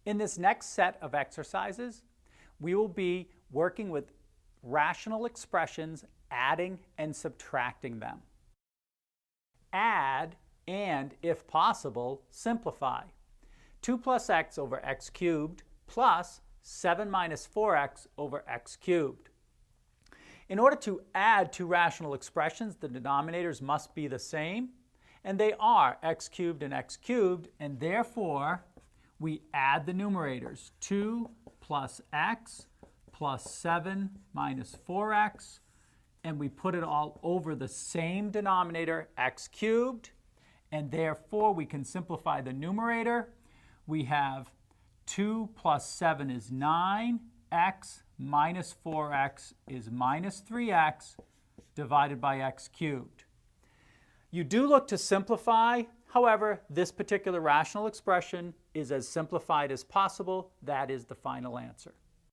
In this next set of exercises, we will be working with rational expressions, adding and subtracting them. Add and, if possible, simplify. 2 plus x over x cubed plus 7 minus 4x over x cubed. In order to add two rational expressions, the denominators must be the same, and they are x cubed, and therefore we add the numerators. 2 plus x plus 7 minus 4x, and we put it all over the same denominator, x cubed, and therefore we can simplify the numerator. We have 2 plus 7 is 9, x minus 4x is minus 3x divided by x cubed. You do look to simplify. However, this particular rational expression is as simplified as possible. That is the final answer.